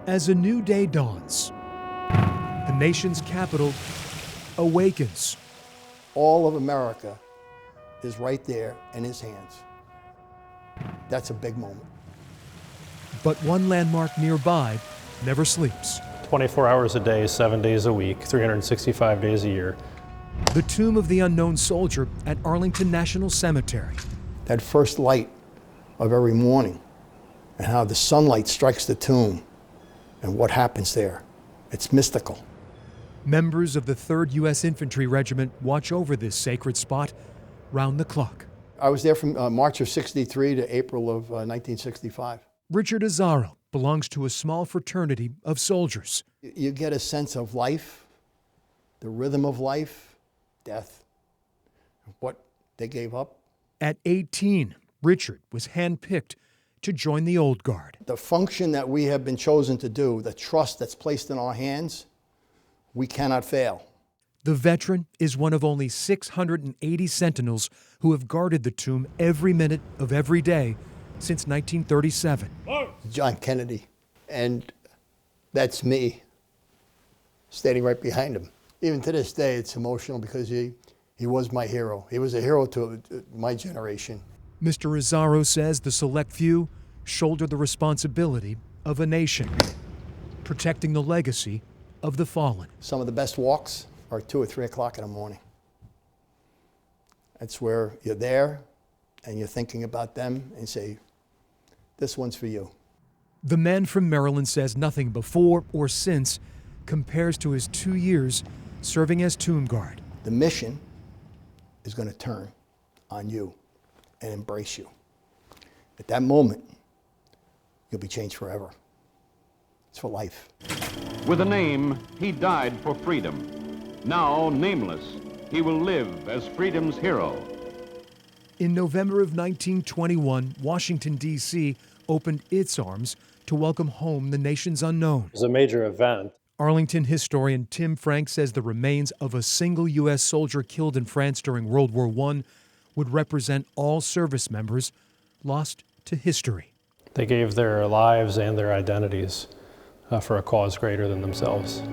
As a new day dawns, the nation's capital awakens. All of America is right there in his hands. That's a big moment. But one landmark nearby never sleeps. 24 hours a day, 7 days a week, 365 days a year. The tomb of the unknown soldier at Arlington National Cemetery. That first light of every morning and how the sunlight strikes the tomb and what happens there. It's mystical. Members of the 3rd U.S. Infantry Regiment watch over this sacred spot round the clock. I was there from March of '63 to April of 1965. Richard Azzaro belongs to a small fraternity of soldiers. You get a sense of life, the rhythm of life, death, what they gave up. At 18, Richard was handpicked to join the Old Guard. The function that we have been chosen to do, the trust that's placed in our hands, we cannot fail. The veteran is one of only 680 sentinels who have guarded the tomb every minute of every day since 1937. John Kennedy, and that's me, standing right behind him. Even to this day, it's emotional because he was my hero. He was a hero to my generation. Mr. Azzaro says the select few shoulder the responsibility of a nation, protecting the legacy of the fallen. Some of the best walks are 2 or 3 o'clock in the morning. That's where you're there and you're thinking about them and say, this one's for you. The man from Maryland says nothing before or since compares to his 2 years serving as Tomb Guard. The mission is going to turn on you and embrace you. At that moment, you'll be changed forever. It's for life. With a name, he died for freedom. Now nameless, he will live as freedom's hero. In November of 1921, Washington, D.C. opened its arms to welcome home the nation's unknown. It was a major event. Arlington historian Tim Frank says the remains of a single U.S. soldier killed in France during World War I would represent all service members lost to history. They gave their lives and their identities for a cause greater than themselves.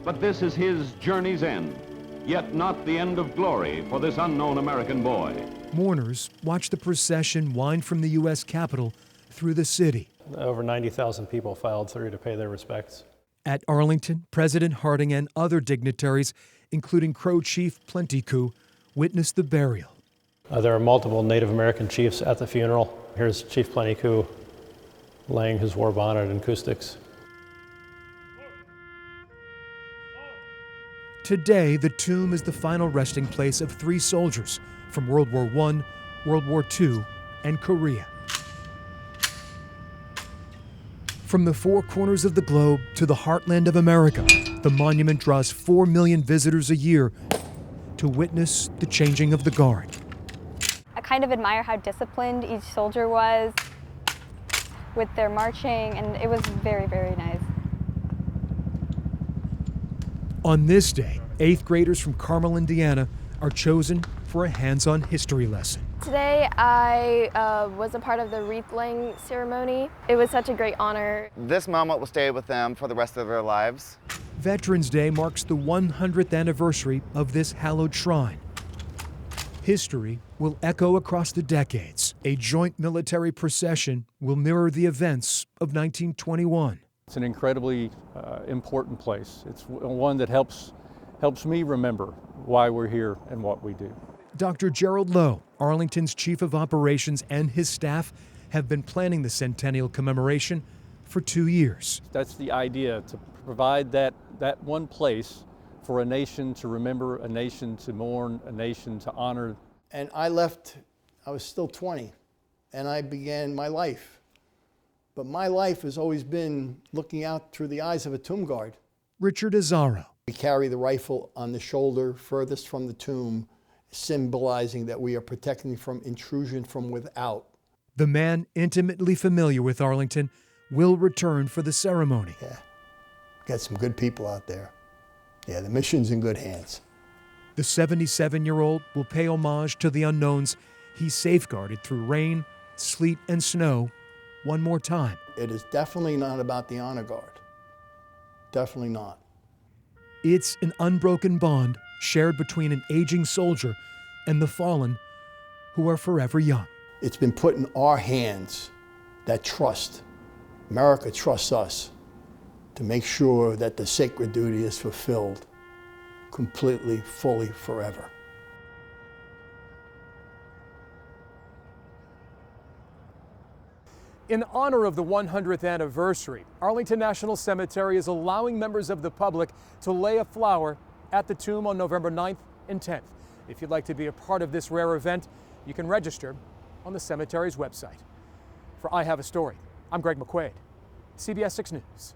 But this is his journey's end, yet not the end of glory for this unknown American boy. Mourners watch the procession wind from the U.S. Capitol through the city. Over 90,000 people filed through to pay their respects. At Arlington, President Harding and other dignitaries, including Crow Chief Plentycoo, witnessed the burial. There are multiple Native American chiefs at the funeral. Here's Chief Plentycoo laying his war bonnet and acoustics. Today, the tomb is the final resting place of 3 soldiers from World War I, World War II, and Korea. From the 4 corners of the globe to the heartland of America, the monument draws 4 million visitors a year to witness the changing of the Guard. I kind of admire how disciplined each soldier was with their marching, and it was very, very nice. On this day, 8th graders from Carmel, Indiana, are chosen for a hands-on history lesson. Today I was a part of the wreath-laying ceremony. It was such a great honor. This moment will stay with them for the rest of their lives. Veterans Day marks the 100th anniversary of this hallowed shrine. History will echo across the decades. A joint military procession will mirror the events of 1921. It's an incredibly important place. It's one that helps me remember why we're here and what we do. Dr. Gerald Lowe, Arlington's Chief of Operations, and his staff have been planning the centennial commemoration for 2 years. That's the idea, to provide that one place for a nation to remember, a nation to mourn, a nation to honor. And I left, I was still 20, and I began my life. But my life has always been looking out through the eyes of a tomb guard. Richard Azzaro. We carry the rifle on the shoulder furthest from the tomb, symbolizing that we are protecting from intrusion from without. The man intimately familiar with Arlington will return for the ceremony. Yeah, got some good people out there. Yeah, the mission's in good hands. The 77-year-old will pay homage to the unknowns he safeguarded through rain, sleet, and snow one more time. It is definitely not about the honor guard. definitely not. It's an unbroken bond shared between an aging soldier and the fallen who are forever young. It's been put in our hands, that trust. America trusts us to make sure that the sacred duty is fulfilled completely, fully, forever. In honor of the 100th anniversary, Arlington National Cemetery is allowing members of the public to lay a flower at the tomb on November 9th and 10th. If you'd like to be a part of this rare event, you can register on the cemetery's website. For I Have a Story, I'm Greg McQuade, CBS 6 News.